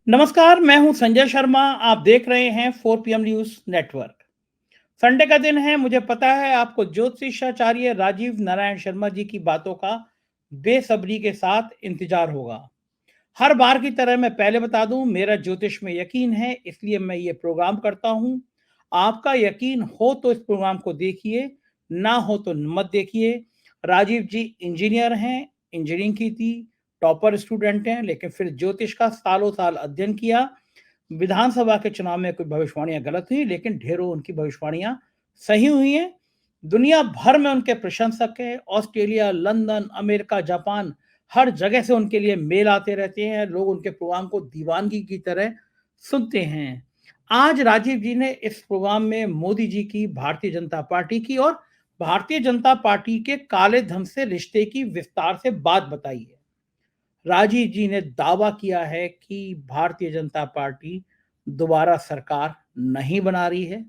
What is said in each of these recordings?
नमस्कार, मैं हूं संजय शर्मा। आप देख रहे हैं 4 PM न्यूज नेटवर्क। संडे का दिन है। मुझे पता है आपको ज्योतिषाचार्य राजीव नारायण शर्मा जी की बातों का बेसब्री के साथ इंतजार होगा। हर बार की तरह मैं पहले बता दूं, मेरा ज्योतिष में यकीन है, इसलिए मैं ये प्रोग्राम करता हूं। आपका यकीन हो तो इस प्रोग्राम को देखिए, ना हो तो मत देखिए। राजीव जी इंजीनियर हैं, इंजीनियरिंग की थी, टॉपर स्टूडेंट हैं, लेकिन फिर ज्योतिष का सालों साल अध्ययन किया। विधानसभा के चुनाव में कुछ भविष्यवाणियां गलत हुई, लेकिन ढेरों उनकी भविष्यवाणियां सही हुई हैं। दुनिया भर में उनके प्रशंसक हैं। ऑस्ट्रेलिया, लंदन, अमेरिका, जापान, हर जगह से उनके लिए मेल आते रहते हैं। लोग उनके प्रोग्राम को दीवानगी की तरह सुनते हैं। आज राजीव जी ने इस प्रोग्राम में मोदी जी की, भारतीय जनता पार्टी की और भारतीय जनता पार्टी के काले धन से रिश्ते की विस्तार से बात बताई है। राजीव जी ने दावा किया है कि भारतीय जनता पार्टी दोबारा सरकार नहीं बना रही है।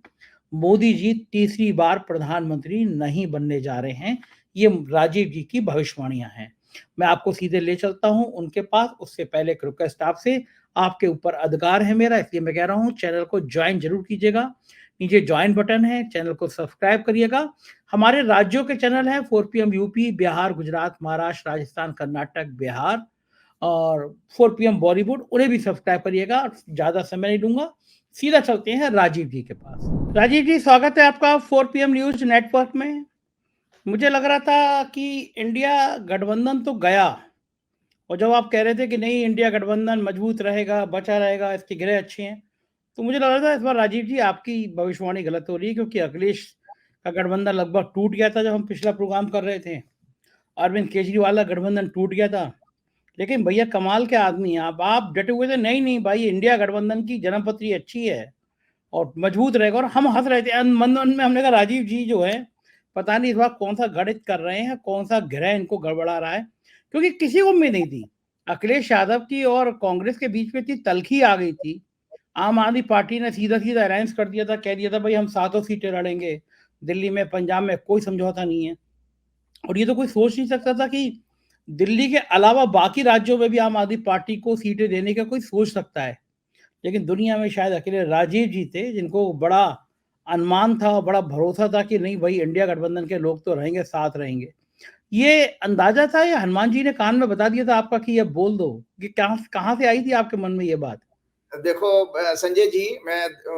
मोदी जी तीसरी बार प्रधानमंत्री नहीं बनने जा रहे हैं। ये राजीव जी की भविष्यवाणियां हैं। मैं आपको सीधे ले चलता हूं उनके पास। उससे पहले एक रिक्वेस्ट आपसे, आपके ऊपर अधिकार है मेरा, इसलिए मैं कह रहा हूं चैनल को ज्वाइन जरूर कीजिएगा। नीचे ज्वाइन बटन है, चैनल को सब्सक्राइब करिएगा। हमारे राज्यों के चैनल हैं 4 PM यूपी, बिहार, गुजरात, महाराष्ट्र, राजस्थान, कर्नाटक, बिहार और 4 PM बॉलीवुड, उन्हें भी सब्सक्राइब करिएगा। ज़्यादा समय नहीं लूंगा, सीधा चलते हैं राजीव जी के पास। राजीव जी, स्वागत है आपका 4 PM न्यूज नेटवर्क में। मुझे लग रहा था कि इंडिया गठबंधन तो गया, और जब आप कह रहे थे कि नहीं, इंडिया गठबंधन मजबूत रहेगा, बचा रहेगा, इसके गिरह अच्छे हैं, तो मुझे लग रहा था इस बार राजीव जी आपकी भविष्यवाणी गलत हो रही है, क्योंकि अखिलेश का गठबंधन लगभग टूट गया था जब हम पिछला प्रोग्राम कर रहे थे। अरविंद केजरीवाल का गठबंधन टूट गया था। लेकिन भैया कमाल के आदमी हैं आप डटे हुए थे, नहीं नहीं भाई, इंडिया गठबंधन की जन्मपत्री अच्छी है और मजबूत रहेगा। और हम हंस रहे थे मन मन में, हमने कहा राजीव जी जो है, पता नहीं इस बार कौन सा गणित कर रहे हैं, कौन सा ग्रह इनको गड़बड़ा रहा है, क्योंकि किसी को उम्मीद नहीं थी। अखिलेश यादव की और कांग्रेस के बीच में इतनी तलखी आ गई थी। आम आदमी पार्टी ने सीधा सीधा अलायंस कर दिया था, कह दिया था भाई हम 7 सीटें लड़ेंगे, दिल्ली में, पंजाब में कोई समझौता नहीं है। और ये तो कोई सोच नहीं सकता था कि दिल्ली के अलावा बाकी राज्यों में भी आम आदमी पार्टी को सीटें देने का कोई सोच सकता है। लेकिन दुनिया में शायद अकेले राजीव जी थे जिनको बड़ा अनुमान था और बड़ा भरोसा था कि नहीं भाई, इंडिया गठबंधन के लोग तो रहेंगे, साथ रहेंगे। ये अंदाजा था या हनुमान जी ने कान में बता दिया था आपका कि ये बोल दो, कि कहाँ से आई थी आपके मन में ये बात? देखो संजय जी,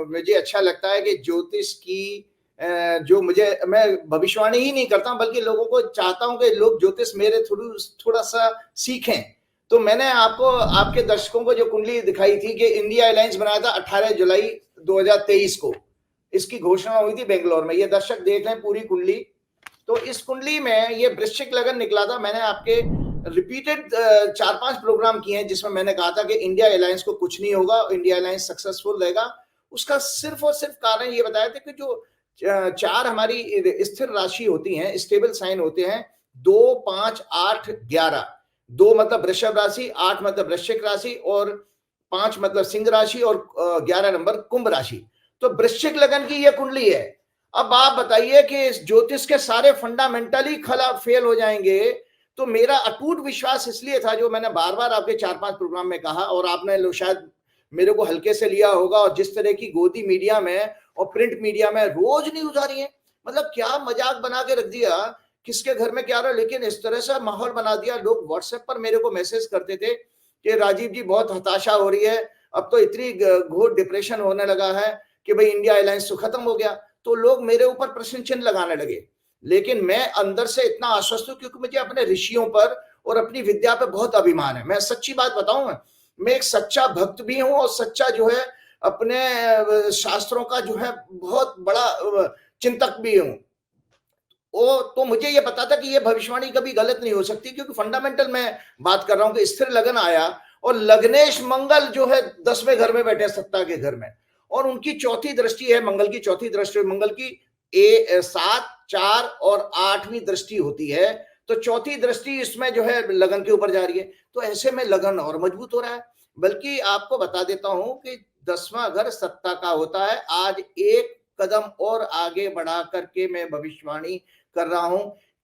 मुझे अच्छा लगता है कि ज्योतिष की जो मैं भविष्यवाणी ही नहीं करता, बल्कि लोगों को चाहता हूं कि लोग ज्योतिष मेरे थोड़ा सा सीखें। तो मैंने आपको, आपके दर्शकों को जो कुंडली दिखाई थी कि इंडिया अलायंस बनाया था 18 जुलाई 2023 को, इसकी घोषणा हुई थी बेंगलोर में। ये दर्शक देख लें पूरी कुंडली। तो इस कुंडली में ये वृश्चिक लगन निकला था। मैंने आपके रिपीटेड 4-5 प्रोग्राम किए हैं जिसमें मैंने कहा था कि इंडिया अलायंस को कुछ नहीं होगा, इंडिया अलायंस सक्सेसफुल रहेगा। उसका सिर्फ और सिर्फ कारण ये बताया था कि जो 4 हमारी स्थिर राशि होती हैं, स्टेबल साइन होते हैं, 2, 5, 8, 11। 2 मतलब वृषभ राशि, 8 मतलब वृश्चिक राशि और 5 मतलब सिंह राशि और 11 नंबर कुंभ राशि। तो वृश्चिक लगन की यह कुंडली है। अब आप बताइए कि इस ज्योतिष के सारे फंडामेंटली खराब फेल हो जाएंगे। तो मेरा अटूट विश्वास इसलिए था, जो मैंने बार बार आपके 4-5 प्रोग्राम में कहा, और आपने शायद मेरे को हल्के से लिया होगा। और जिस तरह की गोदी मीडिया में और प्रिंट मीडिया में रोज न्यूज आ रही है, मतलब क्या मजाक बना के रख दिया, किसके घर में क्या रहा। लेकिन इस तरह से माहौल बना दिया, लोग व्हाट्सएप पर मेरे को मैसेज करते थे कि राजीव जी बहुत हताशा हो रही है, अब तो इतनी घोर डिप्रेशन होने लगा है कि भाई इंडिया अलायंस तो खत्म हो गया। तो लोग मेरे ऊपर प्रश्न चिन्ह लगाने लगे। लेकिन मैं अंदर से इतना आश्वस्त हूं, क्योंकि मुझे अपने ऋषियों पर और अपनी विद्या पर बहुत अभिमान है। मैं सच्ची बात बताऊं, मैं एक सच्चा भक्त भी हूं और सच्चा जो है अपने शास्त्रों का जो है बहुत बड़ा चिंतक भी हूं। तो मुझे ये पता था कि ये भविष्यवाणी कभी गलत नहीं हो सकती, क्योंकि फंडामेंटल मैं बात कर रहा हूं कि स्थिर लगन आया और लग्नेश मंगल जो है 10वें घर में बैठे, सत्ता के घर में, और उनकी चौथी दृष्टि है, मंगल की चौथी दृष्टि, मंगल की 7, 4 और 8वीं दृष्टि होती है। तो चौथी दृष्टि इसमें जो है लगन के ऊपर जा रही है। तो ऐसे में लगन और मजबूत हो रहा है। बल्कि आपको बता देता हूं कि 10वां घर सत्ता का होता है। आज एक कदम और आगे बढ़ा करके मैं भविष्यवाणी कर रहा हूं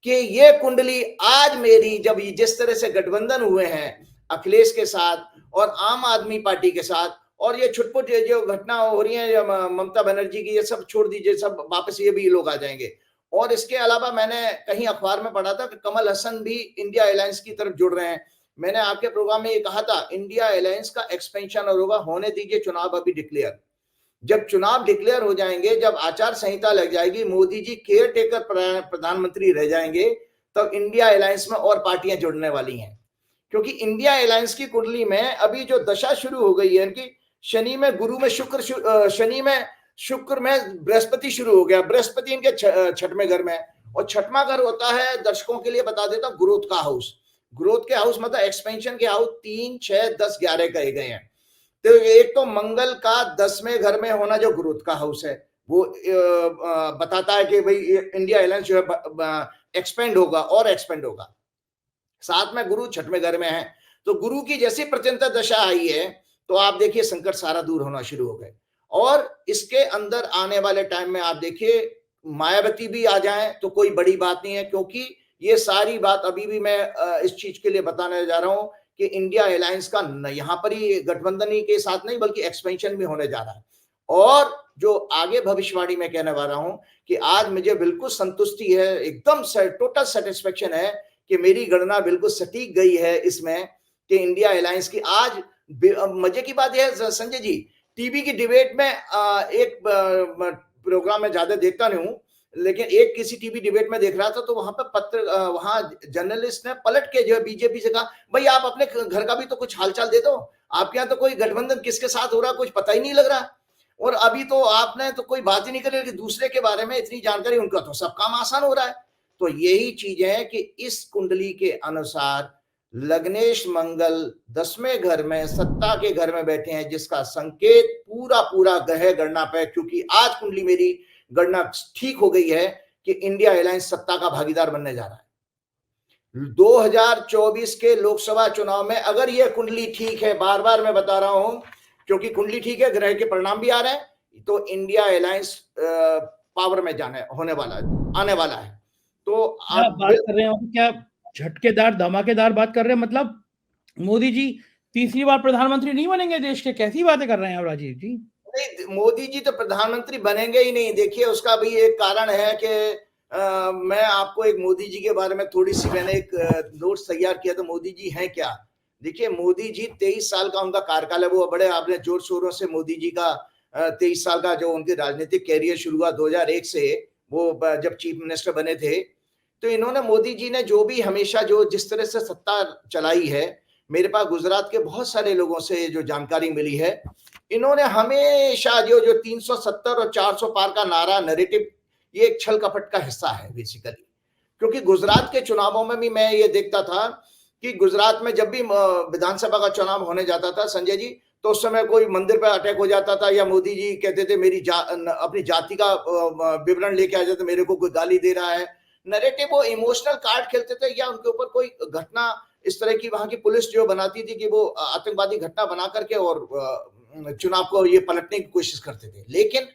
कि ये कुंडली आज मेरी, जब जिस तरह से गठबंधन हुए हैं अखिलेश के साथ और आम आदमी पार्टी के साथ, और ये छुटपुट जो घटना हो रही है ममता बनर्जी की, ये सब छोड़ दीजिए, सब वापस ये भी लोग आ जाएंगे। और इसके अलावा मैंने कहीं अखबार में पढ़ा था कि कमल हसन भी इंडिया अलायंस की तरफ जुड़ रहे हैं। मैंने आपके प्रोग्राम में ये कहा था, इंडिया अलायंस का एक्सपेंशन और होगा, होने दीजिए, चुनाव अभी डिक्लेयर। जब चुनाव डिक्लेयर हो जाएंगे, जब आचार संहिता लग जाएगी, मोदी जी केयर टेकर प्रधानमंत्री रह जाएंगे, तब इंडिया अलायंस में और पार्टियां जुड़ने वाली हैं। क्योंकि इंडिया अलायंस की कुंडली में अभी जो दशा शुरू हो गई है इनकी, शनि में गुरु में शुक्र, शनि में शुक्र में बृहस्पति शुरू हो गया। बृहस्पति इनके छठवें घर में, और छठवां घर होता है, दर्शकों के लिए बता देता हूं, ग्रोथ का हाउस। ग्रोथ के हाउस मतलब एक्सपेंशन के हाउस 3, 6, 10, 11 कहे गए हैं। तो एक तो मंगल का 10वें घर में होना जो ग्रोथ का हाउस है, वो बताता है कि भाई इंडिया अलायंस जो है एक्सपेंड होगा और एक्सपेंड होगा। साथ में गुरु छठवें घर में है, तो गुरु की जैसी प्रचंडता दशा आई है, तो आप देखिए संकट सारा दूर होना शुरू हो गए। और इसके अंदर आने वाले टाइम में आप देखिए मायावती भी आ जाए तो कोई बड़ी बात नहीं है, क्योंकि ये सारी बात अभी भी मैं इस चीज के लिए बताने जा रहा हूं कि इंडिया अलायंस का यहाँ पर ही गठबंधन ही के साथ नहीं बल्कि एक्सपेंशन भी होने जा रहा है। और जो आगे भविष्यवाणी में कहने वाला हूं कि आज मुझे बिल्कुल संतुष्टि है, एकदम टोटल सेटिस्फेक्शन है कि मेरी गणना बिल्कुल सटीक गई है इसमें कि इंडिया अलायंस की। आज मजे की बात यह है संजय जी, टीवी की डिबेट में एक प्रोग्राम में ज्यादा देखता नहीं हूं, लेकिन एक किसी टीवी डिबेट में देख रहा था, तो वहां पर वहां जर्नलिस्ट ने पलट के जो बीजेपी से कहा, भाई आप अपने घर का भी तो कुछ हालचाल दे दो, आपके यहाँ तो कोई गठबंधन किसके साथ हो रहा कुछ पता ही नहीं लग रहा, और अभी तो आपने तो कोई बात ही नहीं करी कि दूसरे के बारे में इतनी जानकारी, उनका तो सब काम आसान हो रहा है। तो यही चीज है कि इस कुंडली के अनुसार लग्नेश मंगल 10वें घर में सत्ता के घर में बैठे हैं, जिसका संकेत पूरा पूरा गहे गणना पे, क्योंकि आज कुंडली मेरी गणना ठीक हो गई है कि इंडिया अलायंस सत्ता का भागीदार बनने जा रहा है 2024 के लोकसभा चुनाव में। अगर यह कुंडली ठीक है, बार बार मैं बता रहा हूं, क्योंकि कुंडली ठीक है, ग्रह के परिणाम भी आ रहे हैं, तो इंडिया अलायंस पावर में आने वाला है। तो आप बात कर रहे हो क्या झटकेदार धमाकेदार बात कर रहे हैं, मतलब मोदी जी तीसरी बार प्रधानमंत्री नहीं बनेंगे देश के? कैसी बातें कर रहे हैं आप राजीव जी? नहीं, मोदी जी तो प्रधानमंत्री बनेंगे ही नहीं। देखिए उसका भी एक कारण है कि मैं आपको एक मोदी जी के बारे में थोड़ी सी मैंने एक नोट्स तैयार किया था, मोदी जी हैं क्या। देखिए मोदी जी 23 साल का उनका कार्यकाल है, वो बड़े आपने जोर शोरों से मोदी जी का 23 साल का जो उनकी राजनीतिक कैरियर शुरू हुआ 2001 से, वो जब चीफ मिनिस्टर बने थे, तो इन्होंने मोदी जी ने जो भी हमेशा जो जिस तरह से सत्ता चलाई है, मेरे पास गुजरात के बहुत सारे लोगों से जो जानकारी मिली है, इन्होंने हमेशा जो 370 और 400 पार का नारा नैरेटिव, ये एक छल कपट का हिस्सा है बेसिकली। क्योंकि गुजरात के चुनावों में भी मैं ये देखता था कि गुजरात में जब भी विधानसभा का चुनाव होने जाता था संजय जी, तो उस समय कोई मंदिर पर अटैक हो जाता था, या मोदी जी कहते थे मेरी अपनी जाति का विवरण लेके आ जाते, मेरे को कोई गाली दे रहा है, नैरेटिव वो इमोशनल कार्ड खेलते थे, या उनके ऊपर कोई घटना इस तरह की वहां की पुलिस जो बनाती थी कि वो आतंकवादी घटना बना करके और चुनाव को ये पलटने की कोशिश करते थे। लेकिन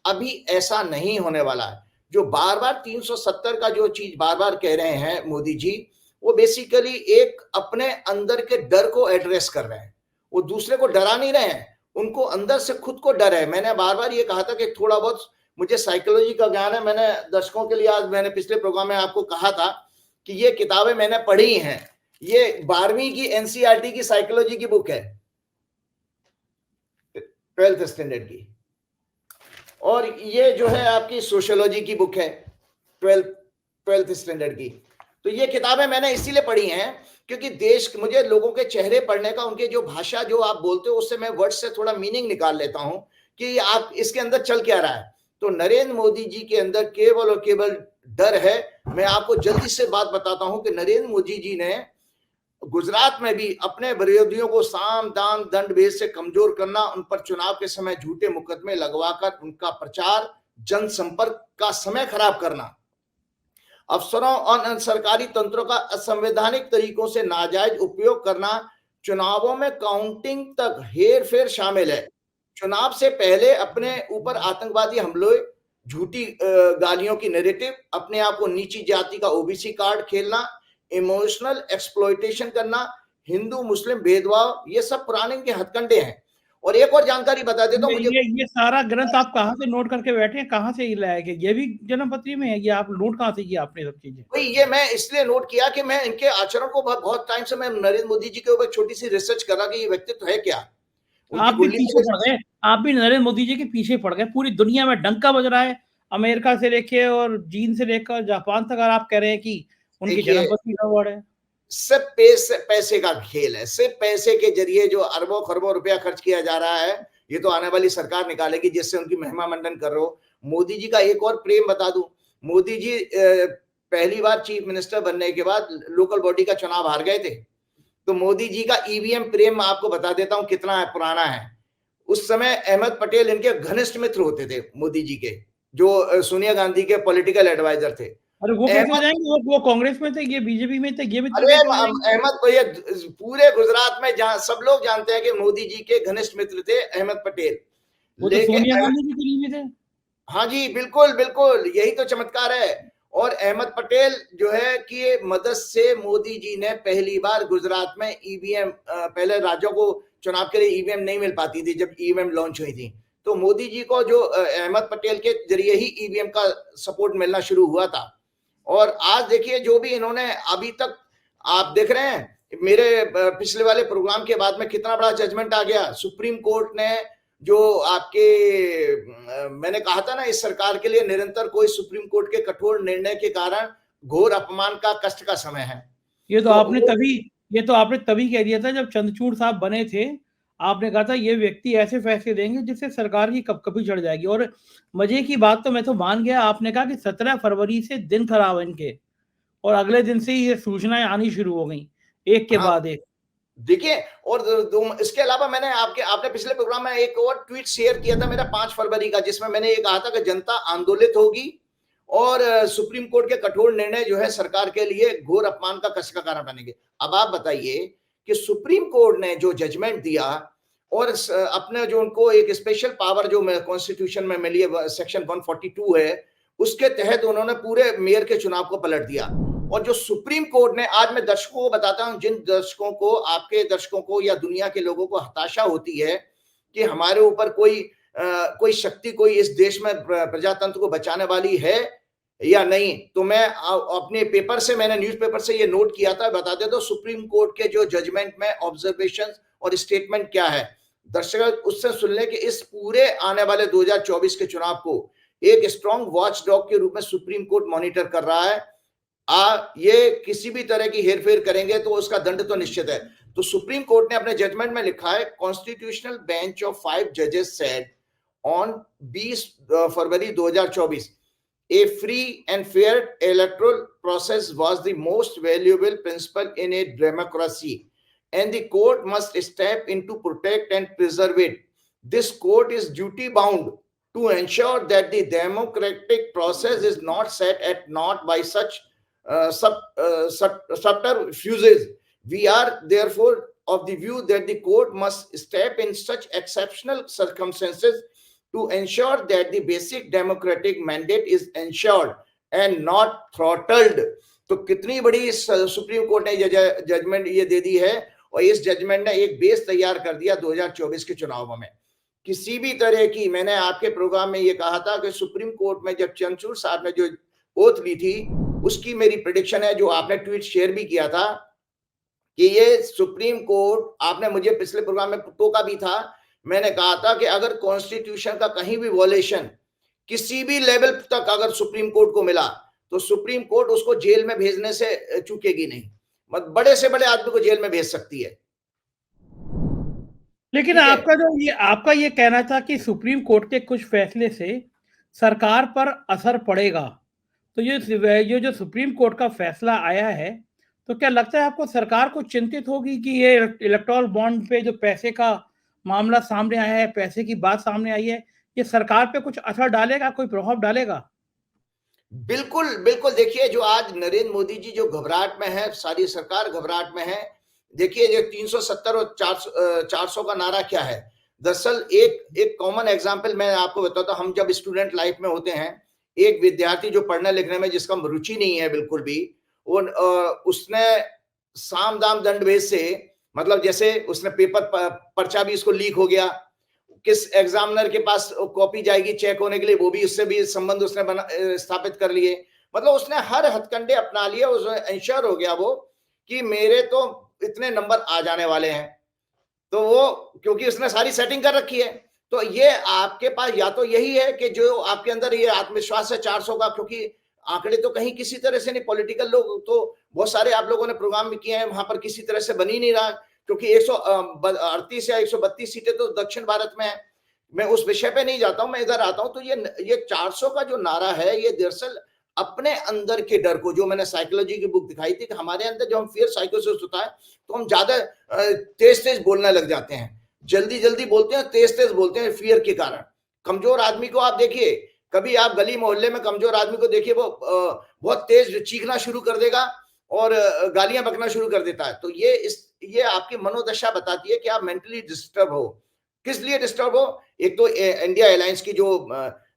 अभी ऐसा नहीं होने वाला है। जो बार बार 370 का जो चीज बार बार कह रहे हैं मोदी जी, वो बेसिकली एक अपने अंदर के डर को एड्रेस कर रहे हैं, वो दूसरे को डरा नहीं रहे हैं, उनको अंदर से खुद को डर है। मैंने बार बार ये कहा था कि थोड़ा बहुत मुझे साइकोलॉजी का ज्ञान है, मैंने दर्शकों के लिए आज मैंने पिछले प्रोग्राम में आपको कहा था कि ये किताबें मैंने पढ़ी हैं, ये 12वीं की एनसीईआरटी की साइकोलॉजी की बुक है, 12th स्टैंडर्ड की, और ये जो है आपकी सोशियोलॉजी की बुक है 12th स्टैंडर्ड की। तो ये किताबें मैंने इसीलिए पढ़ी हैं क्योंकि देश, मुझे लोगों के चेहरे पढ़ने का, उनके जो भाषा जो आप बोलते हो उससे मैं वर्ड से थोड़ा मीनिंग निकाल लेता हूं कि आप इसके अंदर चल क्या रहा है। तो नरेंद्र मोदी जी के अंदर केवल और केवल डर है। मैं आपको जल्दी से बात बताता हूं कि नरेंद्र मोदी जी ने गुजरात में भी अपने विरोधियों को साम दाम दंड भेद से कमजोर करना, उन पर चुनाव के समय झूठे मुकदमे लगवाकर उनका प्रचार जनसंपर्क का समय खराब करना, अफसरों और सरकारी तंत्रों का असंवैधानिक तरीकों से नाजायज उपयोग करना, चुनावों में काउंटिंग तक हेर फेर शामिल है। चुनाव से पहले अपने ऊपर आतंकवादी हमलों, झूठी गालियों की नैरेटिव, अपने आप को नीची जाति का ओबीसी कार्ड खेलना, इमोशनल एक्सप्लॉयटेशन करना, हिंदू मुस्लिम भेदभाव, ये सब पुराने इनके हथकंडे हैं। और एक और जानकारी बता देता हूँ, मुझे ये सारा ग्रंथ आप कहाँ से नोट करके बैठे हैं, कहाँ से ये लाया गया? ये भी जन्मपत्री में है? ये आप नोट कहाँ से किया आपने सब चीजें? भाई ये मैं इसलिए नोट किया कि मैं इनके आचरण को बहुत टाइम से मैं नरेंद्र मोदी जी के ऊपर छोटी सी रिसर्च कर रहा कि ये व्यक्तित्व है क्या। आप भी पीछे पड़ गए, आप भी नरेंद्र मोदी जी के पीछे पड़ गए। पूरी दुनिया में डंका बज रहा है, अमेरिका से लेके और चीन से लेकर जापान तक, अगर आप कह रहे हैं कि उनकी जन्मपत्री अवार्ड है। सिर्फ पैसे का खेल है, सिर्फ पैसे के जरिए जो अरबों खरबों रुपया खर्च किया जा रहा है, ये तो आने वाली सरकार निकालेगी जिससे उनकी महिमा मंडन कर रहे हो। मोदी जी का एक और प्रेम बता दूं, मोदी जी पहली बार चीफ मिनिस्टर बनने के बाद लोकल बॉडी का चुनाव हार गए थे, तो मोदी जी का ईवीएम प्रेम आपको बता देता हूं कितना पुराना है। उस समय अहमद पटेल इनके घनिष्ठ मित्र होते थे मोदी जी के, जो सोनिया गांधी के पॉलिटिकल एडवाइजर थे। अरे वो कैसे हो जाएंगे? वो कांग्रेस में थे, ये बीजेपी में थे, ये मित्र अरे कैसे हो जाएंगे? अहमद भैया, पूरे गुजरात में जहां सब लोग जानते हैं कि मोदी जी के घनिष्ठ मित्र थे अहमद पटेल। वो तो सोनिया गांधी के करीबी थे। हाँ जी, बिल्कुल बिल्कुल, यही तो चमत्कार है। और अहमद पटेल जो है कि मदद से मोदी जी ने पहली बार गुजरात में ईवीएम, पहले राज्यों को चुनाव के लिए ईवीएम नहीं मिल पाती थी जब ईवीएम लॉन्च हुई थी, तो मोदी जी को जो अहमद पटेल के जरिए ही ईवीएम का सपोर्ट मिलना शुरू हुआ था। और आज देखिए जो भी इन्होंने अभी तक, आप देख रहे हैं मेरे पिछले वाले प्रोग्राम के बाद में कितना बड़ा जजमेंट आ गया। सुप्रीम कोर्ट ने जो आपके, मैंने कहा था ना इस सरकार के लिए निरंतर कोई सुप्रीम कोर्ट के कठोर निर्णय के कारण घोर अपमान का, कष्ट का समय है। ये तो आपने तभी कह दिया था जब चंद्रचूड़ साहब बने थे। आपने कहा था ये व्यक्ति ऐसे फैसले देंगे जिससे सरकार की कपकपी चढ़ जाएगी। और मजे की बात तो मैं तो मान गया, आपने कहा कि 17 फरवरी से दिन खराब है इनके, और अगले दिन से ये सूचनाएं आनी शुरू हो गई, एक के बाद एक। देखिए, और इसके अलावा मैंने आपने पिछले प्रोग्राम में एक और ट्वीट शेयर किया था मेरा 5 फरवरी का, जिसमें मैंने ये कहा था कि जनता आंदोलित होगी और सुप्रीम कोर्ट के कठोर निर्णय जो है सरकार के लिए घोर अपमान का, कष्ट का कारण बनेंगे। अब आप बताइए कि सुप्रीम कोर्ट ने जो जजमेंट दिया और अपने जो उनको एक स्पेशल पावर जो कॉन्स्टिट्यूशन में मिली है, सेक्शन 142 है, उसके तहत उन्होंने पूरे मेयर के चुनाव को पलट दिया। और जो सुप्रीम कोर्ट ने, आज मैं दर्शकों को बताता हूं, जिन दर्शकों को, आपके दर्शकों को या दुनिया के लोगों को हताशा होती है कि हमारे ऊपर कोई शक्ति, कोई इस देश में प्रजातंत्र को बचाने वाली है या नहीं, तो मैं अपने पेपर से, मैंने न्यूज़पेपर से ये नोट किया था, बता दे तो सुप्रीम कोर्ट के जो जजमेंट में ऑब्जर्वेशन और स्टेटमेंट क्या है, दर्शक उससे सुन ले कि इस पूरे आने वाले 2024 के चुनाव को एक स्ट्रॉन्ग वॉच डॉग के रूप में सुप्रीम कोर्ट मॉनिटर कर रहा है। ये किसी भी तरह की हेरफेर करेंगे तो उसका दंड तो निश्चित है। तो सुप्रीम कोर्ट ने अपने जजमेंट में लिखा है, कॉन्स्टिट्यूशनल बेंच ऑफ 5 जजेस said on 20 February 2024 a free and fair electoral process was the most valuable principle in a democracy and the court must step in to protect and preserve it. This court is duty bound to ensure that the democratic process is not set at naught by such subterfuges. We are therefore of the view that the court must step in such exceptional circumstances to ensure that the basic democratic mandate is ensured and not throttled. तो कितनी बड़ी supreme court ने judgement ये दे दी है, और इस judgement ने एक बेस तैयार कर दिया 2024 के चुनावों में। किसी भी तरह की, मैंने आपके प्रोग्राम में ये कहा था कि सुप्रीम कोर्ट में जब चंद्रचूड़ साहब ने जो ओथ ली थी, उसकी मेरी प्रेडिक्शन है, जो आपने ट्वीट शेयर भी किया था, कि ये सुप्रीम कोर्ट, आपने मुझे पिछले प्रोग्राम में टोका भी था, मैंने कहा था कि अगर कॉन्स्टिट्यूशन का कहीं भी वॉलेशन किसी भी लेवल तक अगर सुप्रीम कोर्ट को मिला तो सुप्रीम कोर्ट उसको जेल में भेजने से चूकेगी नहीं, मतलब बड़े से बड़े आदमी को जेल में भेज सकती है। लेकिन आपका ये कहना था कि सुप्रीम कोर्ट के कुछ फैसले से सरकार पर असर पड़ेगा, तो ये जो सुप्रीम कोर्ट का फैसला आया है, तो क्या लगता है आपको सरकार को चिंतित होगी कि ये इलेक्टोरल बॉन्ड पे जो पैसे का मामला सामने आया है, पैसे की बात सामने आई है, ये सरकार पे कुछ असर डालेगा, कोई प्रभाव डालेगा? बिल्कुल बिल्कुल। देखिए, जो आज नरेंद्र मोदी जी जो घबराहट में है, सारी सरकार घबराहट में है। देखिए, जो 370 और 400 का नारा क्या है, दरअसल एक कॉमन एग्जांपल मैं आपको बताता हूं। हम जब स्टूडेंट लाइफ में होते हैं, एक विद्यार्थी जो पढ़ने लिखने में जिसका रुचि नहीं है बिल्कुल भी, उसने साम दाम दंड भेद से मतलब जैसे उसने पेपर पर्चा भी इसको लीक हो गया, किस एग्जामिनर के पास कॉपी जाएगी चेक होने के लिए, वो भी उससे भी संबंध उसने स्थापित कर लिए। मतलब उसने हर हथकंडे अपना लिए, उसने इंश्योर हो गया वो कि मेरे तो इतने नंबर आ जाने वाले हैं। तो वो क्योंकि उसने सारी सेटिंग कर रखी है, तो ये आपके पास या तो यही है कि जो आपके अंदर ये आत्मविश्वास है 400 का, क्योंकि आंकड़े तो कहीं किसी तरह से नहीं, पॉलिटिकल लोग तो बहुत सारे आप लोगों ने प्रोग्राम भी किए हैं, वहां पर किसी तरह से बन ही नहीं रहा, क्योंकि 138 या 132 सीटें तो दक्षिण भारत में है। मैं उस विषय पे नहीं जाता हूं, मैं इधर आता हूं। तो ये 400 का जो नारा है, ये दरअसल अपने अंदर के डर को, जो मैंने साइकोलॉजी की बुक दिखाई थी कि हमारे अंदर जो हम फियर साइकोसिस होता है, तो हम ज्यादा तेज तेज बोलने लग जाते हैं, जल्दी जल्दी बोलते हैं, तेज तेज बोलते हैं फियर के कारण। कमजोर आदमी को आप देखिए, कभी आप गली मोहल्ले में कमजोर आदमी को देखिए, वो बहुत तेज चीखना शुरू कर देगा और गालियां बकना शुरू कर देता है। तो ये आपकी मनोदशा बताती है कि आप मेंटली डिस्टर्ब हो। किस लिए डिस्टर्ब हो? एक तो इंडिया अलायंस की जो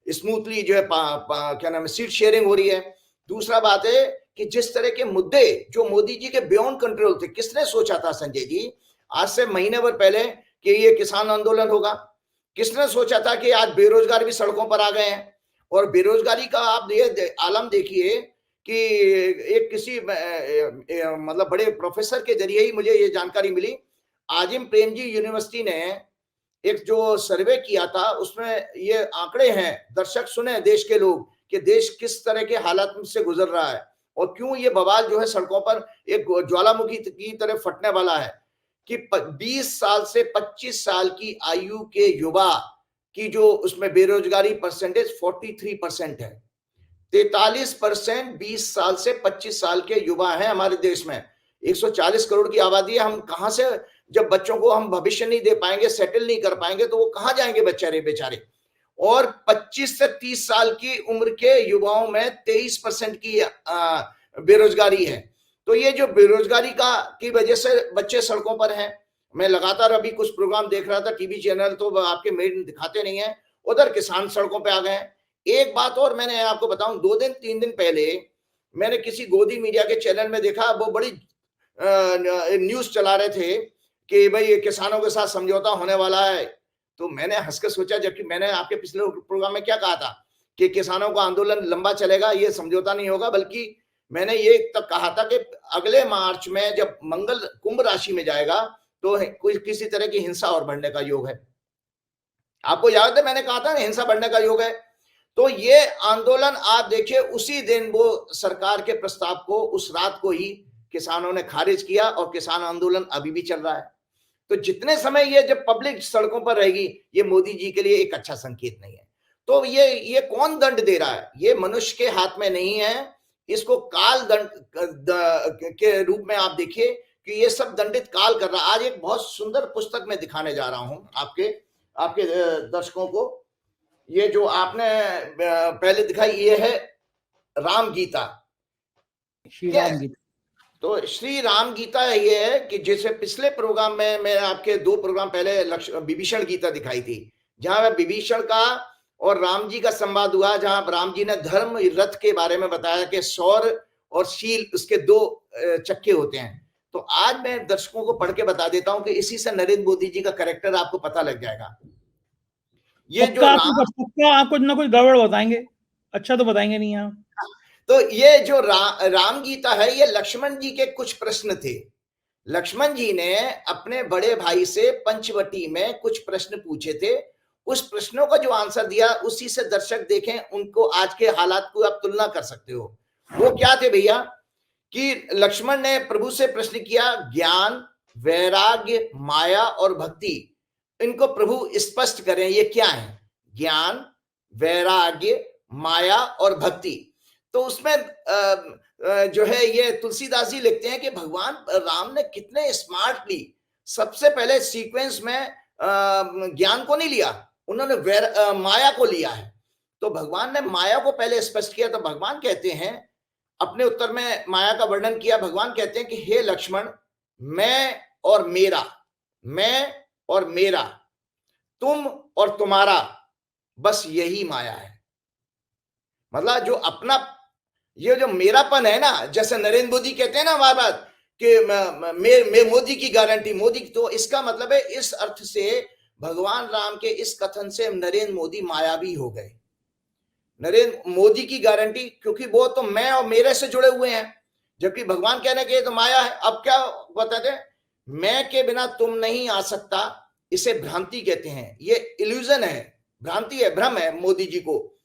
स्मूथली जो है क्या नाम है सीट शेयरिंग हो रही है। दूसरा बात है कि जिस तरह के मुद्दे जो मोदी जी के बियॉन्ड कंट्रोल थे, किसने सोचा था संजय जी आज से महीने भर पहले कि ये किसान आंदोलन होगा? किसने सोचा था कि आज बेरोजगार भी सड़कों पर आ गए हैं? और बेरोजगारी का आप ये आलम देखिए कि एक किसी मतलब बड़े प्रोफेसर के जरिए ही मुझे ये जानकारी मिली। आजिम प्रेमजी यूनिवर्सिटी ने एक जो सर्वे किया था, उसमें ये आंकड़े हैं, दर्शक सुने देश के लोग, कि देश किस तरह के हालात से गुजर रहा है और क्यों ये बवाल जो है सड़कों पर एक ज्वालामुखी की तरह फटने वाला है। कि 20 साल से 25 साल की आयु के युवा की जो उसमें बेरोजगारी परसेंटेज 43% है। 43% 20 साल से 25 साल के युवा हैं हमारे देश में। 140 करोड़ की आबादी है, हम कहां से, जब बच्चों को हम भविष्य नहीं दे पाएंगे, सेटल नहीं कर पाएंगे, तो वो कहां जाएंगे बेचारे। और 25 से 30 साल की उम्र के युवाओं में 23% की बेरोजगारी है। तो ये जो बेरोजगारी की वजह से बच्चे सड़कों पर हैं। मैं लगातार अभी कुछ प्रोग्राम देख रहा था, टीवी चैनल तो आपके मेड दिखाते नहीं है, उधर किसान सड़कों पे आ गए हैं। एक बात और मैंने आपको बताऊं, 2 दिन 3 दिन पहले मैंने किसी गोदी मीडिया के चैनल में देखा, वो बड़ी न्यूज चला रहे थे कि भाई ये किसानों के साथ समझौता होने वाला है। तो मैंने हंस कर सोचा, जबकि मैंने आपके पिछले प्रोग्राम में क्या कहा था कि किसानों का आंदोलन लंबा चलेगा, ये समझौता नहीं होगा, बल्कि मैंने ये तक कहा था कि अगले मार्च में जब मंगल कुंभ राशि में जाएगा तो कोई किसी तरह की हिंसा और बढ़ने का योग है। आपको याद है मैंने कहा था हिंसा बढ़ने का योग है। तो ये आंदोलन आप देखिए, उसी दिन वो सरकार के प्रस्ताव को उस रात को ही किसानों ने खारिज किया और किसान आंदोलन अभी भी चल रहा है। तो जितने समय ये जब पब्लिक सड़कों पर रहेगी, ये मोदी जी के लिए एक अच्छा संकेत नहीं है। तो ये कौन दंड दे रहा है? ये मनुष्य के हाथ में नहीं है, इसको काल दंड के रूप में आप देखिए कि ये सब दंडित काल कर रहा है। आज एक बहुत सुंदर पुस्तक में दिखाने जा रहा हूं आपके दर्शकों को। ये जो आपने पहले दिखाई, ये है राम गीता, श्री राम गीता। तो श्री राम गीता ये है कि जैसे पिछले प्रोग्राम में मैं आपके 2 प्रोग्राम पहले विभीषण गीता दिखाई थी, जहां विभीषण का और राम जी का संवाद हुआ, जहां राम जी ने धर्म रथ के बारे में बताया कि सौर और शील उसके 2 चक्के होते हैं। तो आज मैं दर्शकों को पढ़ के बता देता हूं कि इसी से नरेंद्र मोदी जी का कैरेक्टर आपको पता लग जाएगा। ये जो पक्का आप कुछ ना कुछ गड़बड़ बताएंगे, अच्छा तो बताएंगे नहीं आप। तो ये जो राम गीता है, ये लक्ष्मण जी के कुछ प्रश्न थे। लक्ष्मण जी ने अपने बड़े भाई से पंचवटी में कुछ प्रश्न पूछे थे, उस प्रश्नों का जो आंसर दिया, उसी से दर्शक देखें, उनको आज के हालात को आप तुलना कर सकते हो। वो क्या थे भैया कि लक्ष्मण ने प्रभु से प्रश्न किया, ज्ञान, वैराग्य, माया और भक्ति, इनको प्रभु स्पष्ट करें, ये क्या है? ज्ञान, वैराग्य, माया और भक्ति। तो उसमें जो है ये तुलसीदास जी लिखते हैं कि भगवान राम ने कितने स्मार्टली सबसे पहले सीक्वेंस में ज्ञान को नहीं लिया, उन्होंने माया को लिया है। तो भगवान ने माया को पहले स्पष्ट किया। तो भगवान कहते हैं, अपने उत्तर में माया का वर्णन किया, भगवान कहते हैं कि हे लक्ष्मण, मैं और मेरा, तुम और तुम्हारा, बस यही माया है। मतलब जो अपना ये जो मेरापन है ना, जैसे नरेंद्र मोदी कहते हैं ना बार बार कि मोदी की गारंटी, मोदी, तो इसका मतलब है इस अर्थ से भगवान राम के इस कथन से नरेंद्र मोदी मायावी हो गए। नरेंद्र मोदी की गारंटी, क्योंकि वो तो मैं और मेरे से जुड़े हुए हैं, जबकि भगवान कहने के तो माया है। अब क्या बताते हैं, मैं के बिना तुम नहीं आ सकता, इसे भ्रांति कहते हैं, ये इल्यूजन है, भ्रांति है, भ्रम है मोदी जी को।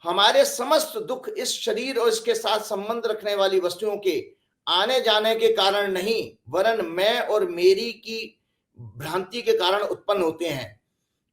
हमारे समस्त दुख इस शरीर और इसके साथ संबंध रखने वाली वस्तुओं के आने जाने के कारण नहीं, वरन मैं और मेरी की भ्रांति के कारण उत्पन्न होते हैं।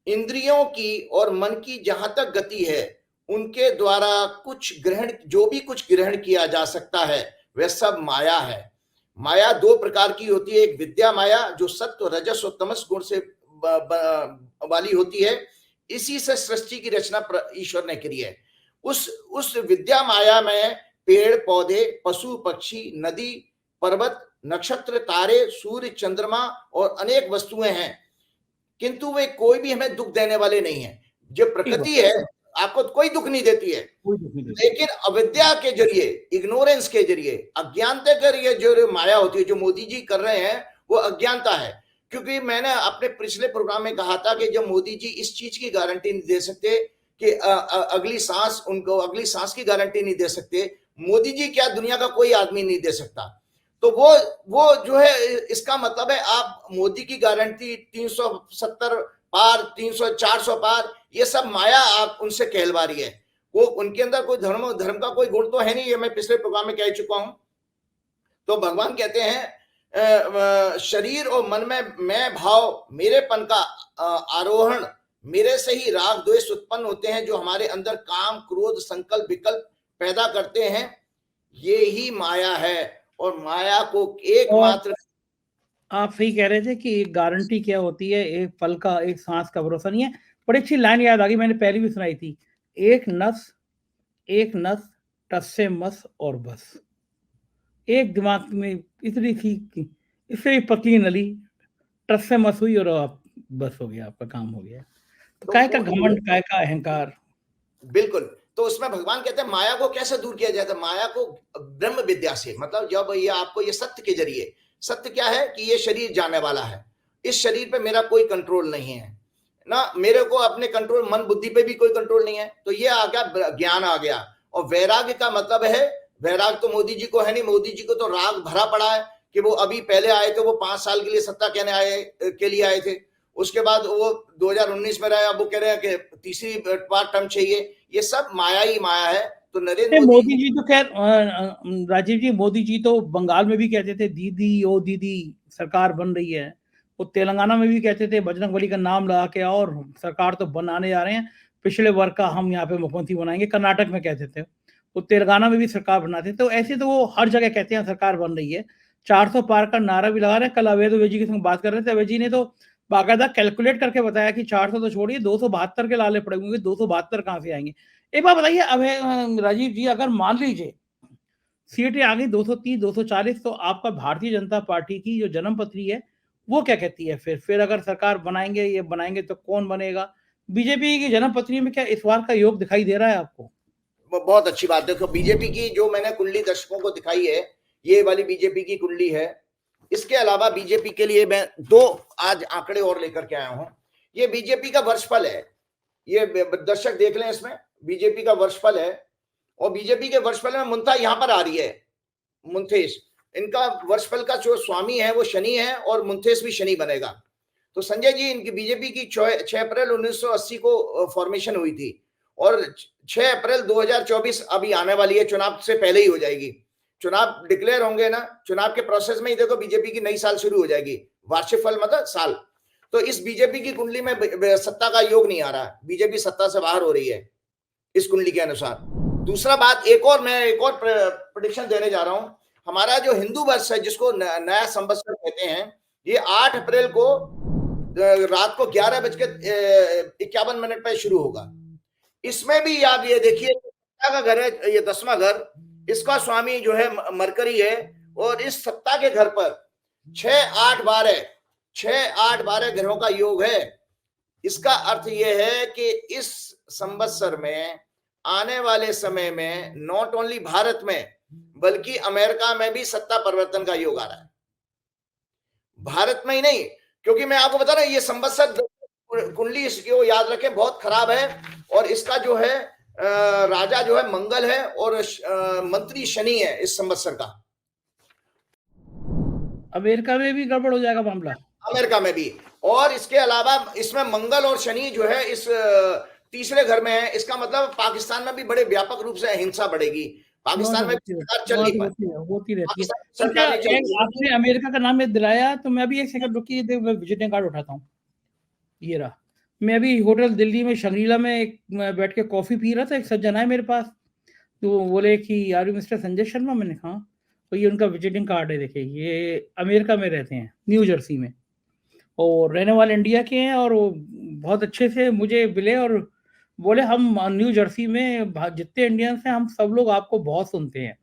इंद्रियों की और मन की जहां तक गति है, उनके द्वारा कुछ ग्रहण, जो भी कुछ ग्रहण किया जा सकता है, वह सब माया है। माया दो प्रकार की होती है, एक विद्या माया जो सत्व, रजस और तमस गुण से वाली होती है, इसी से सृष्टि की रचना ईश्वर ने करी है। उस विद्या माया में पेड़ पौधे, पशु पक्षी, नदी पर्वत, नक्षत्र, तारे, सूर्य, चंद्रमा और अनेक वस्तुएं हैं, किंतु वे कोई भी हमें दुख देने वाले नहीं है। जो प्रकृति है आपको कोई दुख नहीं देती है, लेकिन अविद्या के जरिए, इग्नोरेंस के जरिए, अज्ञानता के जरिए जो माया होती है, जो मोदी जी कर रहे हैं, वो अज्ञानता है। क्योंकि मैंने अपने पिछले प्रोग्राम में कहा था कि जब मोदी जी इस चीज की गारंटी नहीं दे सकते कि अगली सांस, उनको अगली सांस की गारंटी नहीं दे सकते, मोदी जी क्या दुनिया का कोई आदमी नहीं दे सकता। तो वो जो है, इसका मतलब है आप मोदी की गारंटी 370 पार, 300, 400 पार, ये सब माया आप उनसे कहलवा रही है। वो उनके अंदर कोई धर्म का कोई गुण तो है नहीं, ये मैं पिछले प्रोग्राम में कह चुका हूं। तो भगवान कहते हैं शरीर और मन में मैं भाव, मेरेपन का आरोहण, मेरे से ही राग द्वेष उत्पन्न होते हैं, जो हमारे अंदर काम, क्रोध, संकल्प, विकल्प पैदा करते हैं, ये ही माया है। और माया को एकमात्र, आप सही कह रहे थे कि एक गारंटी क्या होती है, एक पल का, एक सांस का भरोसा नहीं है। बड़ी अच्छी लाइन याद आ गई, मैंने पहले भी सुनाई थी, एक नस टस से मस और बस। एक दिमाग में इतनी थी कि इससे पतली नली, टस से मस हुई और आप बस हो गया, आपका काम हो गया। तो काय का घमंड, काय का अहंकार। बिल्कुल। तो उसमें भगवान कहते हैं माया को कैसे दूर किया जाता है, माया को ब्रह्म विद्या से, मतलब जब ये आपको ये सत्य के जरिए, सत्य क्या है कि ये शरीर जाने वाला है, इस शरीर पे मेरा कोई कंट्रोल नहीं है ना, मेरे को अपने कंट्रोल, मन बुद्धि पे भी कोई कंट्रोल नहीं है। तो ये आ गया, ज्ञान आ गया। और वैराग्य का मतलब है, वैराग तो मोदी जी को है नहीं, मोदी जी को तो राग भरा पड़ा है कि वो अभी पहले आए थे, वो 5 साल के लिए सत्ता के लिए आए थे, उसके बाद वो 2019 में रहे, अब वो कह रहे हैं कि तीसरी बार टर्म चाहिए। ये सब माया ही माया है। तो नरेंद्र मोदी जी तो खैर, राजीव जी, मोदी जी तो बंगाल में भी कहते थे दीदी ओ दीदी सरकार बन रही है, वो तेलंगाना में भी कहते थे बजरंगबली का नाम लगा के और सरकार तो बनाने जा रहे हैं, पिछले वर्ग का हम यहाँ पे मुख्यमंत्री बनाएंगे, कर्नाटक में कहते थे, वो तेलंगाना में भी सरकार बनाते। तो ऐसे तो वो हर जगह कहते हैं सरकार बन रही है, 400 पार का नारा भी लगा रहे हैं। कल अवैध जी के संग बात कर रहे थे, अवैध जी ने तो बाकायदा कैलकुलेट करके बताया कि 400 तो छोड़िए, 272 के लाले पड़े होंगे, 272 कहाँ से आएंगे। एक बात बताइए अब राजीव जी, अगर मान लीजिए सीटें आ गई 230, 240, तो आपका भारतीय जनता पार्टी की जो जन्म पत्री है वो क्या कहती है? फिर अगर सरकार बनाएंगे, ये बनाएंगे तो कौन बनेगा? बीजेपी की जन्म पत्री में क्या इस बार का योग दिखाई दे रहा है आपको? बहुत अच्छी बात। देखो, बीजेपी की जो मैंने कुंडली दर्शकों को दिखाई है, ये वाली बीजेपी की कुंडली है। इसके अलावा बीजेपी के लिए मैं 2 आज आंकड़े और लेकर के आया हूं। ये बीजेपी का वर्षफल है, ये दर्शक देख लें, इसमें बीजेपी का वर्षफल है। और बीजेपी के वर्षफल में मुंथा यहां पर आ रही है, मुंथेश, इनका वर्षफल का जो स्वामी है वो शनि है, और मुंथेश भी शनि बनेगा। तो संजय जी, इनकी बीजेपी की 6 अप्रैल 1980 को फॉर्मेशन हुई थी, और 6 अप्रैल 2024 अभी आने वाली है, चुनाव से पहले ही हो जाएगी। चुनाव डिक्लेयर होंगे ना, चुनाव के प्रोसेस में ही देखो बीजेपी की नई साल शुरू हो जाएगी, वार्षिक फल मतलब साल। तो इस बीजेपी की कुंडली में सत्ता का योग नहीं आ रहा, बीजेपी सत्ता से बाहर हो रही है इस कुंडली के अनुसार। दूसरा बात, मैं एक और प्रेडिक्शन देने जा रहा हूं। हमारा जो हिंदू वर्ष है, जिसको नया संवत्सर कहते हैं, ये 8 अप्रैल को रात को 11:51 पे शुरू होगा। इसमें भी आप ये देखिए, सत्ता का घर है ये 10वां घर, इसका स्वामी जो है मरकरी है, और इस सत्ता के घर पर 6-8-12 ग्रहों का योग है। इसका अर्थ यह है कि इस संवत्सर में, आने वाले समय में, नॉट ओनली भारत में बल्कि अमेरिका में भी सत्ता परिवर्तन का योग आ रहा है। भारत में ही नहीं, क्योंकि मैं आपको बता रहा हूं ये संवत्सर कुंडली इसको याद रखें बहुत खराब है, और इसका जो है राजा जो है मंगल है और मंत्री शनि है इस संवत्सर का। अमेरिका में भी गड़बड़ हो जाएगा मामला। अमेरिका में भी, और इसके अलावा इसमें मंगल और शनि जो है इस तीसरे घर में है। इसका मतलब पाकिस्तान में भी बड़े व्यापक रूप से हिंसा बढ़ेगी। पाकिस्तान में सरकार चल नहीं पाती, होती रहती है। सरकार नहीं चल अच्छा, आपने अमेरिका का नाम दिलाया तो मैं अभी एक सेकंड रुकिए, मैं विजिटिंग कार्ड उठाता हूँ। ये रहा। मैं अभी होटल दिल्ली में शंग्रीला में बैठ के कॉफी पी रहा था, एक सज्जन आए मेरे पास, तो बोले कि are you mister Sanjay Sharma? मैंने कहा तो ये उनका विजिटिंग कार्ड है, देखिए ये अमेरिका में रहते हैं, न्यू जर्सी में, और रहने वाले इंडिया के हैं, और वो बहुत अच्छे से मुझे मिले और बोले हम न्यू जर्सी में जितने इंडियंस हैं हम सब लोग आपको बहुत सुनते हैं,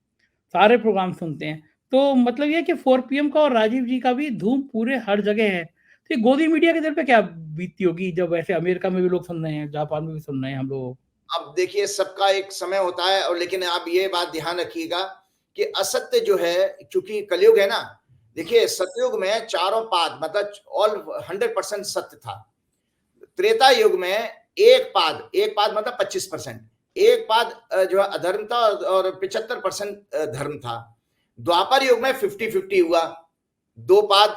सारे प्रोग्राम सुनते हैं। तो मतलब ये कि 4 PM का और राजीव जी का भी धूम पूरे हर जगह है। तो ये गोदी मीडिया के दिल पे क्या बीतती होगी जब ऐसे अमेरिका में भी लोग सुन रहे हैं, जापान में भी सुन रहे हैं हम लोग? अब देखिए सबका एक समय होता है, और लेकिन आप ये बात ध्यान रखिएगा कि असत्य जो है, क्योंकि कलयुग है ना, देखिए सतयुग में चारों पाद मतलब ऑल 100% सत्य था। त्रेता युग में एक पाद मतलब 25%, एक पाद जो है अधर्म था और 75% धर्म था। द्वापर युग में 50-50 हुआ, 2 पाद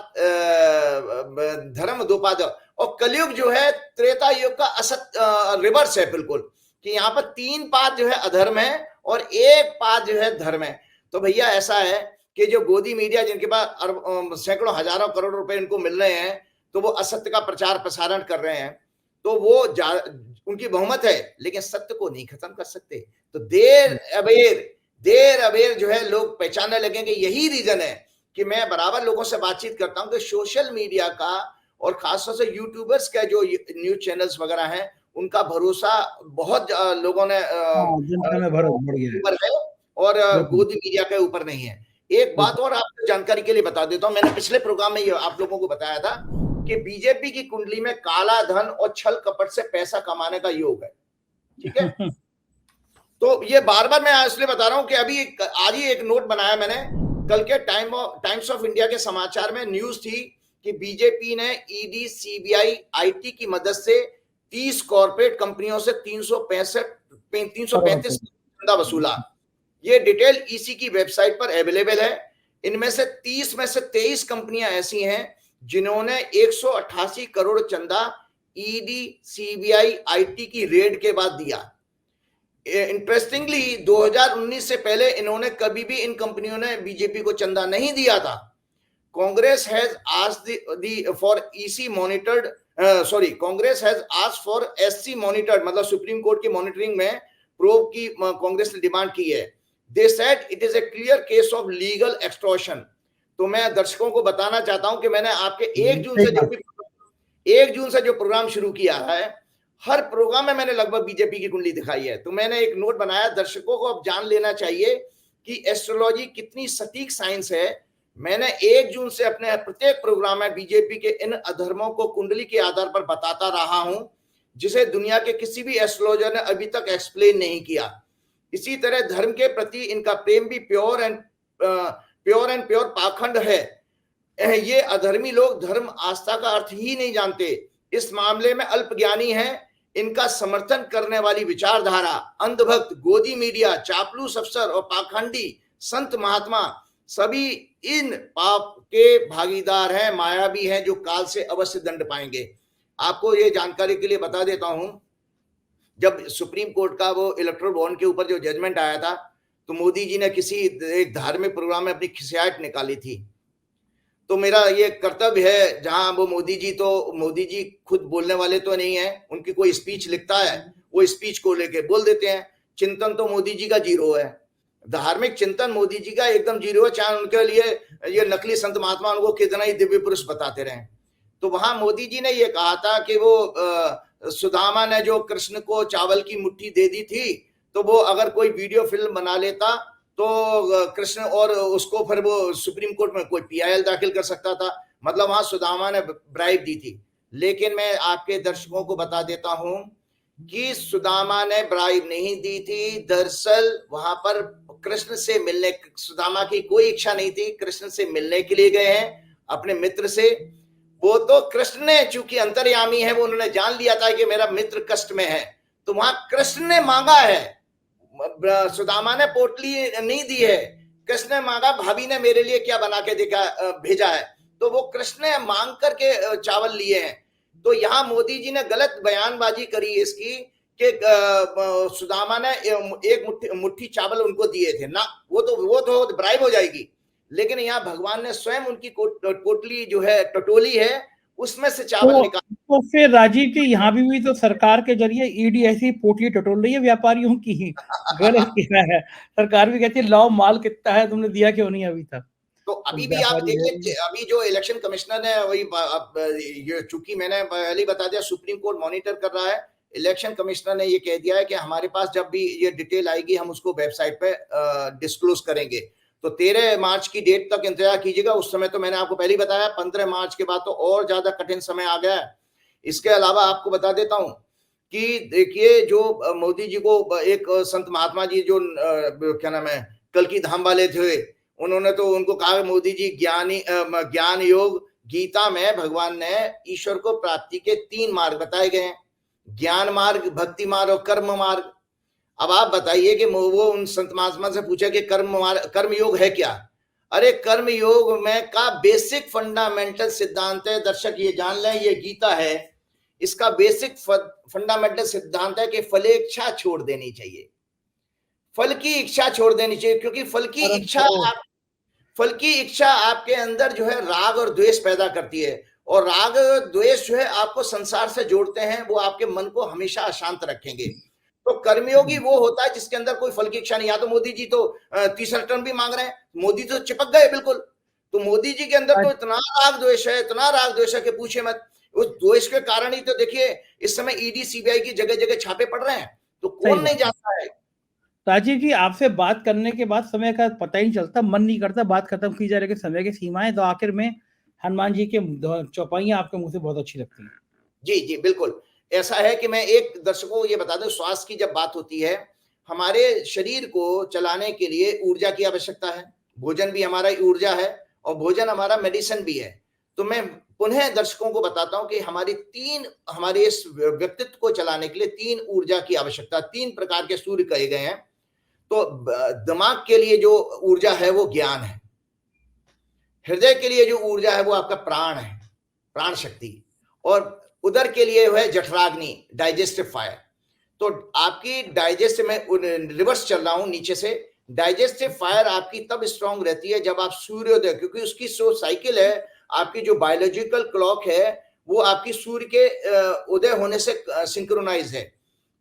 धर्म 2 पाद, और कलयुग जो है त्रेता युग का असत्य रिवर्स है बिल्कुल, कि यहाँ पर 3 पाद जो है अधर्म है और 1 पाद जो है धर्म है। तो भैया ऐसा है कि जो गोदी मीडिया जिनके पास सैकड़ों हजारों करोड़ रुपए इनको मिल रहे हैं, तो वो असत्य का प्रचार प्रसारण कर रहे हैं, तो वो उनकी बहुमत है, लेकिन सत्य को नहीं खत्म कर सकते। तो देर अबेर जो है लोग पहचानने लगेंगे। यही रीजन है कि मैं बराबर लोगों से बातचीत करता हूं कि सोशल मीडिया का और खासतौर से यूट्यूबर्स का जो न्यूज चैनल्स वगैरह हैं, उनका भरोसा बहुत लोगों ने जनता में बढ़ गया ऊपर है और गोदी मीडिया के ऊपर नहीं है। एक बात और आपको जानकारी के लिए बता देता हूं, मैंने पिछले प्रोग्राम में ये आप लोगों को बताया था कि बीजेपी की कुंडली में काला धन और छल कपट से पैसा कमाने का योग है, ठीक है। तो ये बार बार मैं इसलिए बता रहा हूं कि अभी आज ही एक नोट बनाया मैंने, कल के टाइम्स ऑफ इंडिया के समाचार में न्यूज थी कि बीजेपी ने ईडी, सीबीआई, आईटी की मदद से 30 कॉर्पोरेट कंपनियों से 335 चंदा वसूला। ये डिटेल ईसी की वेबसाइट पर अवेलेबल है। इनमें से 30 में से 23 कंपनियां ऐसी हैं जिन्होंने 188 करोड़ चंदा ईडी, सीबीआई, आईटी की रेड के बाद दिया। इंटरेस्टिंगली 2019 से पहले इन्होंने कभी भी इन कंपनियों ने बीजेपी को चंदा नहीं दिया था। Congress has asked for EC monitored Congress has asked for SC monitored, मतलब सुप्रीम कोर्ट की मॉनिटरिंग में प्रोब की कांग्रेस ने डिमांड की है। They said it is a clear case of legal extortion. तो मैं दर्शकों को बताना चाहता हूं कि मैंने आपके 1 जून से जो प्रोग्राम शुरू किया है, हर प्रोग्राम में मैंने लगभग बीजेपी की कुंडली दिखाई है। तो मैंने एक नोट बनाया, दर्शकों को अब जान लेना चाहिए कि एस्ट्रोलॉजी कितनी सटीक साइंस है। मैंने 1 जून से अपने प्रत्येक प्रोग्राम में बीजेपी के इन अधर्मों को कुंडली के आधार पर बताता रहा हूं, जिसे दुनिया के किसी भी एस्ट्रोलॉजर ने अभी तक एक्सप्लेन नहीं किया। इसी तरह धर्म के प्रति इनका प्रेम भी प्योर एंड प्योर पाखंड है। ये अधर्मी लोग धर्म आस्था का अर्थ ही नहीं जानते, इस मामले में अल्पज्ञानी है। इनका समर्थन करने वाली विचारधारा, अंधभक्त, गोदी मीडिया, चापलूस अफसर और पाखंडी संत महात्मा सभी इन पाप के भागीदार हैं, मायावी हैं, जो काल से अवश्य दंड पाएंगे। आपको ये जानकारी के लिए बता देता हूं, जब सुप्रीम कोर्ट का वो इलेक्ट्रोल बॉन्ड के ऊपर जो जजमेंट आया था, तो मोदी जी ने किसी एक धार्मिक प्रोग्राम में अपनी खिसियात निकाली थी। तो मेरा ये कर्तव्य है, जहां वो मोदी जी खुद बोलने वाले तो नहीं है, उनकी कोई स्पीच लिखता है, वो स्पीच को लेके बोल देते हैं। चिंतन तो मोदी जी का जीरो है, धार्मिक चिंतन मोदी जी का एकदम जीरो है, चाहे उनके लिए ये नकली संत महात्मा उनको कितना ही दिव्य पुरुष बताते रहे। तो वहां मोदी जी ने ये कहा था कि वो सुदामा ने जो कृष्ण को चावल की मुट्ठी दे दी थी, तो वो अगर कोई वीडियो फिल्म बना लेता तो कृष्ण और उसको फिर वो सुप्रीम कोर्ट में कोई पीआईएल दाखिल कर सकता था, मतलब वहां सुदामा ने ब्राइब दी थी। लेकिन मैं आपके दर्शकों को बता देता हूं कि सुदामा ने ब्राइब नहीं दी थी। दरअसल वहां पर कृष्ण से मिलने, सुदामा की कोई इच्छा नहीं थी, कृष्ण से मिलने के लिए गए हैं। अपने मित्र से। वो तो कृष्ण ने, चूंकि अंतर्यामी है, वो उन्होंने जान लिया था कि मेरा मित्र कष्ट में है, तो वहां कृष्ण ने मांगा है, सुदामा ने पोटली नहीं दी है, कृष्ण ने मांगा भाभी ने मेरे लिए क्या बना के देखा भेजा है, तो वो कृष्ण ने मांग करके चावल लिए हैं। तो यहाँ मोदी जी ने गलत बयानबाजी करी इसकी कि सुदामा ने एक मुट्ठी चावल उनको दिए थे ना, वो तो ब्राइब हो जाएगी। लेकिन यहाँ भगवान ने स्वयं उनकी पोटली जो है, टटोली है, उसमें से चावल निकाल। तो फिर राजीव जी, यहाँ भी तो सरकार के जरिए ईडी ऐसी पोटली टटोल रही है व्यापारियों की, गलत किया है। सरकार भी कहती है लाओ माल कितना है, तुमने दिया क्यों नहीं अभी तक। तो अभी भी आप देखिए, अभी जो इलेक्शन कमिश्नर है वही, चूंकि मैंने पहले बता दिया सुप्रीम कोर्ट मॉनिटर कर रहा है, इलेक्शन कमिश्नर ने ये कह दिया है कि हमारे पास जब भी ये डिटेल आएगी हम उसको वेबसाइट पे डिस्क्लोज करेंगे। तो 13 मार्च की डेट तक इंतजार कीजिएगा। उस समय तो मैंने आपको पहले ही बताया, 15 मार्च के बाद तो और ज्यादा कठिन समय आ गया है। इसके अलावा आपको बता देता हूं कि देखिए, जो मोदी जी को एक संत महात्मा जी जो क्या नाम है, कल्कि धाम वाले थे, उन्होंने तो उनको कहा मोदी जी ज्ञान योग, गीता में भगवान ने ईश्वर को प्राप्ति के 3 मार्ग बताए गए हैं, ज्ञान मार्ग, भक्ति मार्ग और कर्म मार्ग। अब आप बताइए कि वो उन संत महात्मा से पूछा कि कर्म योग है क्या? अरे कर्म योग में का बेसिक फंडामेंटल सिद्धांत है, दर्शक ये जान लें, ये गीता है, इसका बेसिक फंडामेंटल सिद्धांत है कि फलेच्छा छोड़ देनी चाहिए, फल की इच्छा छोड़ देनी चाहिए, क्योंकि फल की इच्छा आपके अंदर जो है राग और द्वेष पैदा करती है, और राग और द्वेष जो है आपको संसार से जोड़ते हैं, वो आपके मन को हमेशा अशांत रखेंगे। तो कर्मयोगी वो होता है जिसके अंदर कोई फल की इच्छा नहीं। या तो मोदी जी तो तीसरा टर्म भी मांग रहे हैं, मोदी तो चिपक गए बिल्कुल। तो मोदी जी के अंदर तो इतना राग द्वेष है, इतना राग द्वेष है कि पूछे मत। उस द्वेष के कारण ही तो देखिए इस समय ईडी सीबीआई की जगह जगह छापे पड़ रहे हैं, तो कौन नहीं जानता है। राजीव जी, आपसे बात करने के बाद समय का पता ही नहीं चलता, मन नहीं करता बात खत्म की जाए, लेकिन समय की सीमाएं, तो आखिर में हनुमान जी के चौपाइयां आपके मुंह से बहुत अच्छी लगती हैं। जी जी बिल्कुल, ऐसा है कि मैं एक दर्शकों को ये बता दूं, स्वास्थ्य की जब बात होती है, हमारे शरीर को चलाने के लिए ऊर्जा की आवश्यकता है, भोजन भी हमारा ऊर्जा है और भोजन हमारा मेडिसिन भी है। तो मैं पुनः दर्शकों को बताता हूं कि हमारे इस व्यक्तित्व को चलाने के लिए 3 ऊर्जा की आवश्यकता, 3 प्रकार के सूर्य कहे गए हैं। तो दिमाग के लिए जो ऊर्जा है वो ज्ञान है, हृदय के लिए जो ऊर्जा है वो आपका प्राण है, प्राण शक्ति, और उदर के लिए है जठराग्नि, डाइजेस्टिव फायर। तो आपकी डाइजेस्टिव में रिवर्स चल रहा हूं नीचे से, डाइजेस्टिव फायर आपकी तब स्ट्रांग रहती है जब आप सूर्योदय, क्योंकि उसकी जो साइकिल है, आपकी जो बायोलॉजिकल क्लॉक है, वो आपकी सूर्य के उदय होने से सिंक्रोनाइज है।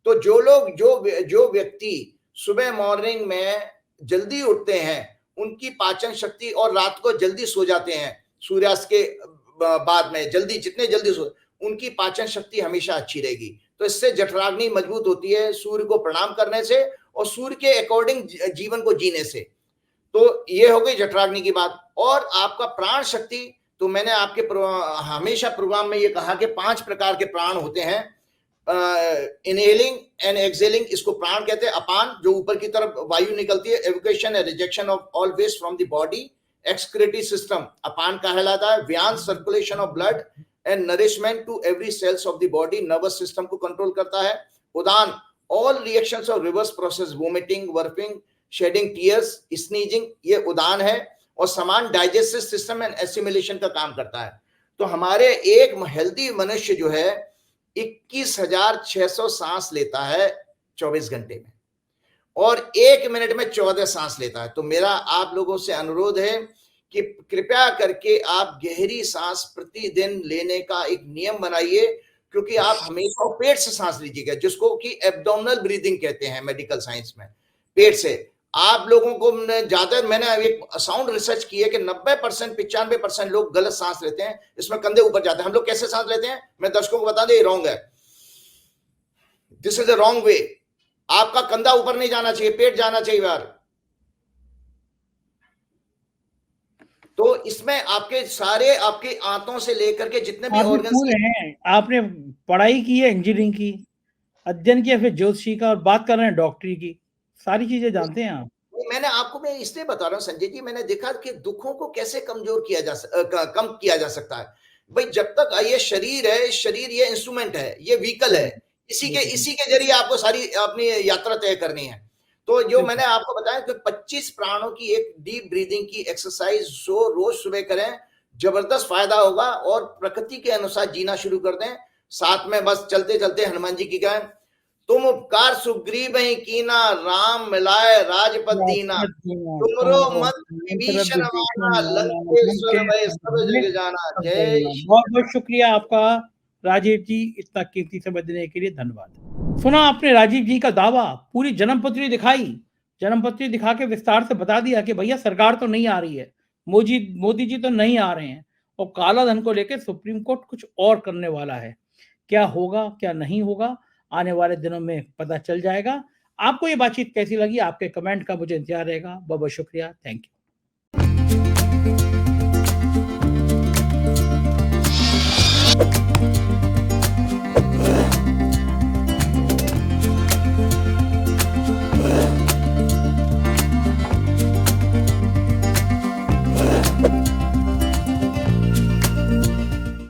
तो जो व्यक्ति सुबह मॉर्निंग में जल्दी उठते हैं, उनकी पाचन शक्ति, और रात को जल्दी सो जाते हैं सूर्यास्त के बाद में, जितने जल्दी सो, उनकी पाचन शक्ति हमेशा अच्छी रहेगी। तो इससे जठराग्नि मजबूत होती है सूर्य को प्रणाम करने से और सूर्य के अकॉर्डिंग जीवन को जीने से। तो ये हो गई जठराग्नि की बात। और आपका प्राण शक्ति, तो मैंने आपके हमेशा प्रोग्राम में ये कहा कि 5 प्रकार के प्राण होते हैं, इनहेलिंग एंड एक्सहेलिंग, इसको प्राण कहते हैं। अपान, जो ऊपर की तरफ वायु निकलती है, evacuation and rejection of all waste from the body, excretory system अपान कहलाता है। व्यान, circulation of blood and nourishment to every cells of the body, nervous system को कंट्रोल करता है। उदान, all reactions of reverse process, vomiting, burping, shedding tears, sneezing, ये उदान है। और समान डाइजेस्टिव सिस्टम एंड एसिमिलेशन का काम करता है। तो हमारे एक हेल्दी मनुष्य जो है 21,600 सांस लेता है 24 घंटे में, और 1 मिनट में 14 सांस लेता है। तो मेरा आप लोगों से अनुरोध है कि कृपया करके आप गहरी सांस प्रतिदिन लेने का एक नियम बनाइए, क्योंकि आप हमेशा पेट से सांस लीजिएगा, जिसको कि एब्डोमिनल ब्रीदिंग कहते हैं मेडिकल साइंस में, पेट से। आप लोगों को ज्यादा, मैंने एक साउंड रिसर्च की है कि 90%, 95% लोग गलत सांस लेते हैं, इसमें कंधे ऊपर जाते हैं। हम लोग कैसे सांस लेते हैं, मैं दर्शकों को बता दें, ये रॉन्ग है, this is the wrong way. आपका कंधा ऊपर नहीं जाना चाहिए, पेट जाना चाहिए यार। तो इसमें आपके सारे, आपके आंतों से लेकर के जितने भी ऑर्गन्स हैं, आपने पढ़ाई की है, इंजीनियरिंग की, अध्ययन किया, फिर ज्योतिषी का, और बात कर रहे हैं डॉक्टरी की, सारी चीजें जानते हैं आप। मैंने आपको मैं इसलिए बता रहा हूँ संजय जी, मैंने देखा कि दुखों को कैसे कमजोर किया कम किया जा सकता है। भाई जब तक ये शरीर है, शरीर ये इंस्ट्रूमेंट है, ये व्हीकल है, इसी के जरिए आपको सारी अपनी यात्रा तय करनी है। तो जो मैंने आपको बताया कि 25 प्राणों की एक डीप ब्रीदिंग की एक्सरसाइज रोज सुबह करें, जबरदस्त फायदा होगा। और प्रकृति के अनुसार जीना शुरू कर दें। साथ में बस चलते चलते हनुमान जी की गाय, तुम उपकार सुग्रीव ही कीना, राम मिलाए राजपद दीना, तुमरो मत विभीषण माना, लंकेश्वर भय सब जग जाना। जय श्री बहुत बहुत शुक्रिया आपका राजीव जी, इतना कीमती समय देने के लिए धन्यवाद। सुना आपने राजीव जी का दावा, पूरी जन्मपत्री दिखाई, जन्मपत्री दिखा के विस्तार से बता दिया कि भैया सरकार तो नहीं आ रही है, मोदी जी तो नहीं आ रहे हैं, और काला धन को लेकर सुप्रीम कोर्ट कुछ और करने वाला है। क्या होगा क्या नहीं होगा, आने वाले दिनों में पता चल जाएगा। आपको ये बातचीत कैसी लगी, आपके कमेंट का मुझे इंतजार रहेगा। बहुत बहुत शुक्रिया, थैंक यू।